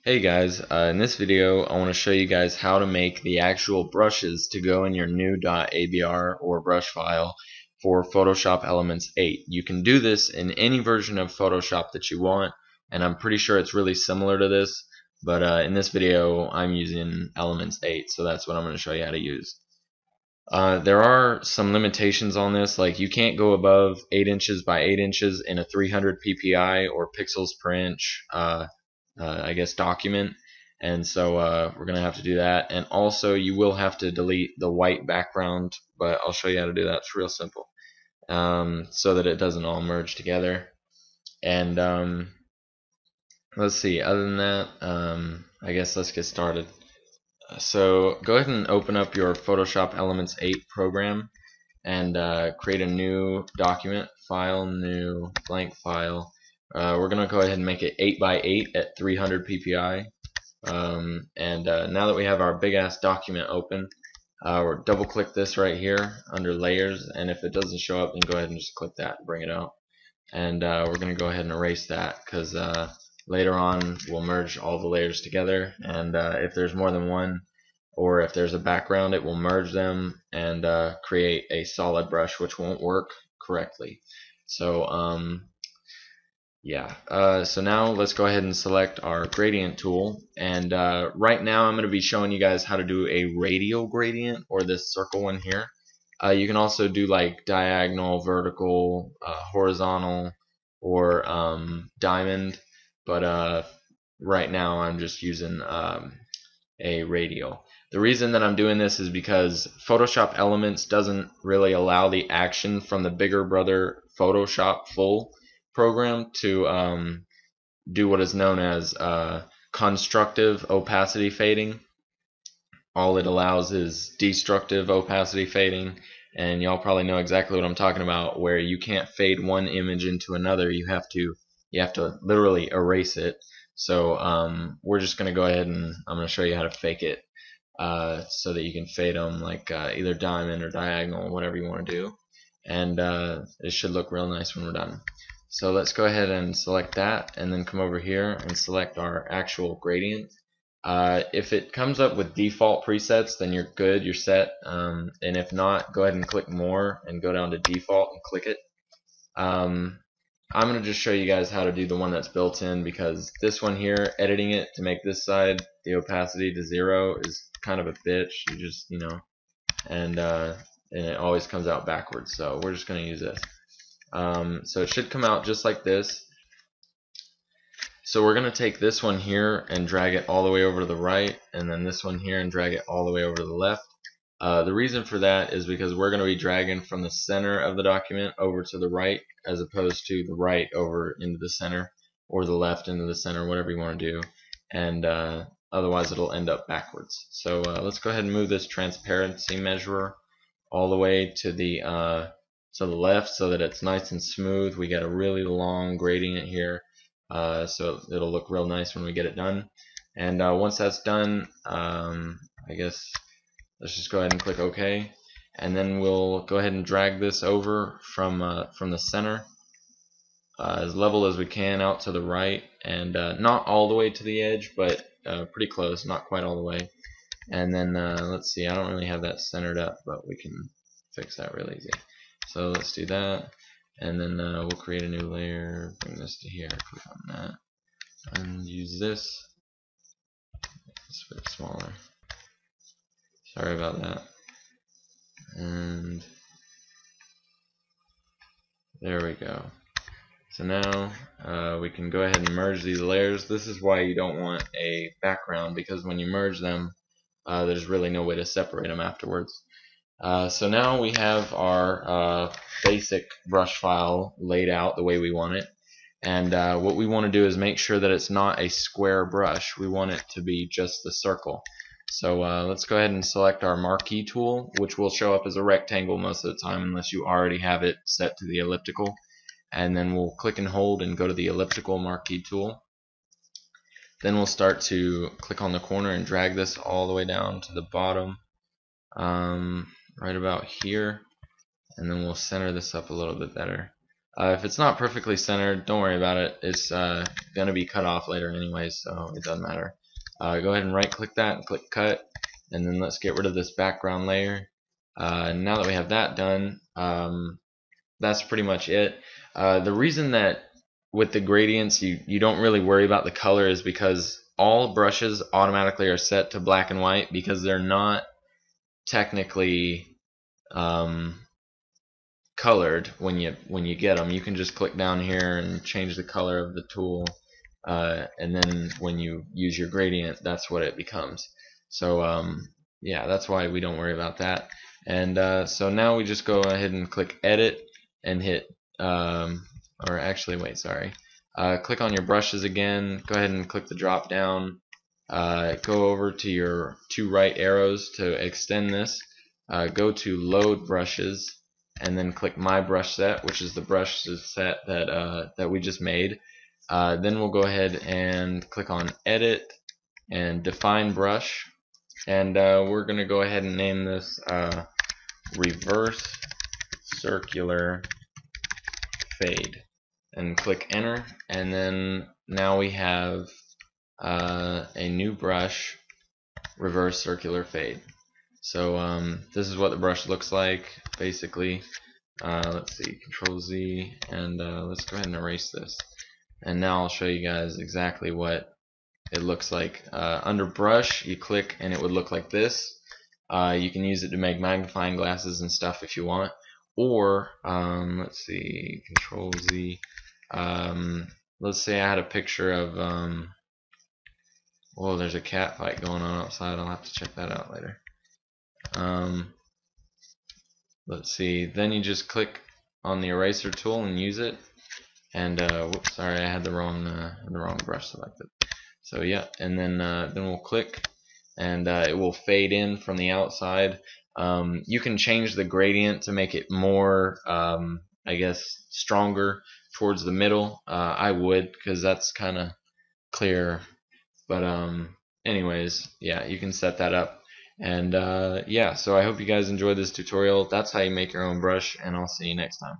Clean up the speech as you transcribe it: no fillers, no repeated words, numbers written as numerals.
Hey guys, in this video I want to show you guys how to make the actual brushes to go in your new .abr or brush file for Photoshop Elements 8. You can do this in any version of Photoshop that you want, and I'm pretty sure it's really similar to this, but in this video I'm using Elements 8, so that's what I'm going to show you how to use. There are some limitations on this, like you can't go above 8 inches by 8 inches in a 300 ppi or pixels per inch I guess document, and so we're gonna have to do that. And also you will have to delete the white background, but I'll show you how to do that. It's real simple, so that it doesn't all merge together. And let's see, other than that, I guess let's get started. So go ahead and open up your Photoshop Elements 8 program and create a new document, file, new blank file. We're going to go ahead and make it 8 by 8 at 300 ppi. Now that we have our big ass document open, we'll double click this right here under layers, and if it doesn't show up, then go ahead and just click that and bring it out. And we're going to go ahead and erase that because later on we'll merge all the layers together, and if there's more than one, or if there's a background, it will merge them and create a solid brush, which won't work correctly. So so now let's go ahead and select our gradient tool, and right now I'm going to be showing you guys how to do a radial gradient, or this circle one here. You can also do like diagonal, vertical, horizontal, or diamond, but right now I'm just using a radial. The reason that I'm doing this is because Photoshop Elements doesn't really allow the action from the bigger brother Photoshop Full program to do what is known as constructive opacity fading. All it allows is destructive opacity fading, and y'all probably know exactly what I'm talking about, where you can't fade one image into another. You have to literally erase it. So we're just going to go ahead and I'm going to show you how to fake it, so that you can fade them like either diamond or diagonal, whatever you want to do, and it should look real nice when we're done. So let's go ahead and select that, and then come over here and select our actual gradient. If it comes up with default presets, then you're good, you're set, and if not, go ahead and click more and go down to default and click it. I'm going to just show you guys how to do the one that's built in, because this one here, editing it to make this side the opacity to 0 is kind of a bitch. You just, and it always comes out backwards, so we're just going to use this. So it should come out just like this. So we're going to take this one here and drag it all the way over to the right, and then this one here and drag it all the way over to the left. The reason for that is because we're going to be dragging from the center of the document over to the right, as opposed to the right over into the center, or the left into the center, whatever you want to do, and otherwise it'll end up backwards. So let's go ahead and move this transparency measurer all the way to the left, so that it's nice and smooth. We got a really long gradient here, so it'll look real nice when we get it done. And once that's done, I guess let's just go ahead and click OK, and then we'll go ahead and drag this over from the center as level as we can out to the right, and not all the way to the edge, but pretty close, not quite all the way. And then let's see, I don't really have that centered up, but we can fix that real easy. So let's do that, and then we'll create a new layer, bring this to here, click on that, and use this. It's a bit smaller. Sorry about that. And there we go. So now we can go ahead and merge these layers. This is why you don't want a background, because when you merge them, there's really no way to separate them afterwards. So now we have our basic brush file laid out the way we want it, and what we want to do is make sure that it's not a square brush. We want it to be just the circle. So let's go ahead and select our marquee tool, which will show up as a rectangle most of the time unless you already have it set to the elliptical, and then we'll click and hold and go to the elliptical marquee tool. Then we'll start to click on the corner and drag this all the way down to the bottom, right about here, and then we'll center this up a little bit better. If it's not perfectly centered, don't worry about it. It's gonna be cut off later anyways, so it doesn't matter. Go ahead and right click that and click cut, and then let's get rid of this background layer. Now that we have that done, that's pretty much it. The reason that with the gradients you don't really worry about the color is because all brushes automatically are set to black and white, because they're not technically colored when you get them. You can just click down here and change the color of the tool, and then when you use your gradient, that's what it becomes. So yeah, that's why we don't worry about that. And so now we just go ahead and click edit and hit or actually wait, sorry, click on your brushes again, go ahead and click the drop down, go over to your two right arrows to extend this, go to load brushes, and then click my brush set, which is the brush set that we just made. Then we'll go ahead and click on edit and define brush, and we're gonna go ahead and name this reverse circular fade, and click enter, and then now we have a new brush, reverse circular fade. So this is what the brush looks like basically. Let's see, Control Z, and let's go ahead and erase this, and now I'll show you guys exactly what it looks like. Under brush you click and it would look like this. You can use it to make magnifying glasses and stuff if you want, or let's see, Control Z, let's say I had a picture of oh, there's a cat fight going on outside, I'll have to check that out later. Let's see, then you just click on the eraser tool and use it, and whoops, sorry, I had the wrong brush selected. So yeah, and then we'll click, and it will fade in from the outside. You can change the gradient to make it more, I guess, stronger towards the middle. I would, because that's kind of clear. But anyways, yeah, you can set that up. And yeah, so I hope you guys enjoyed this tutorial. That's how you make your own brush, and I'll see you next time.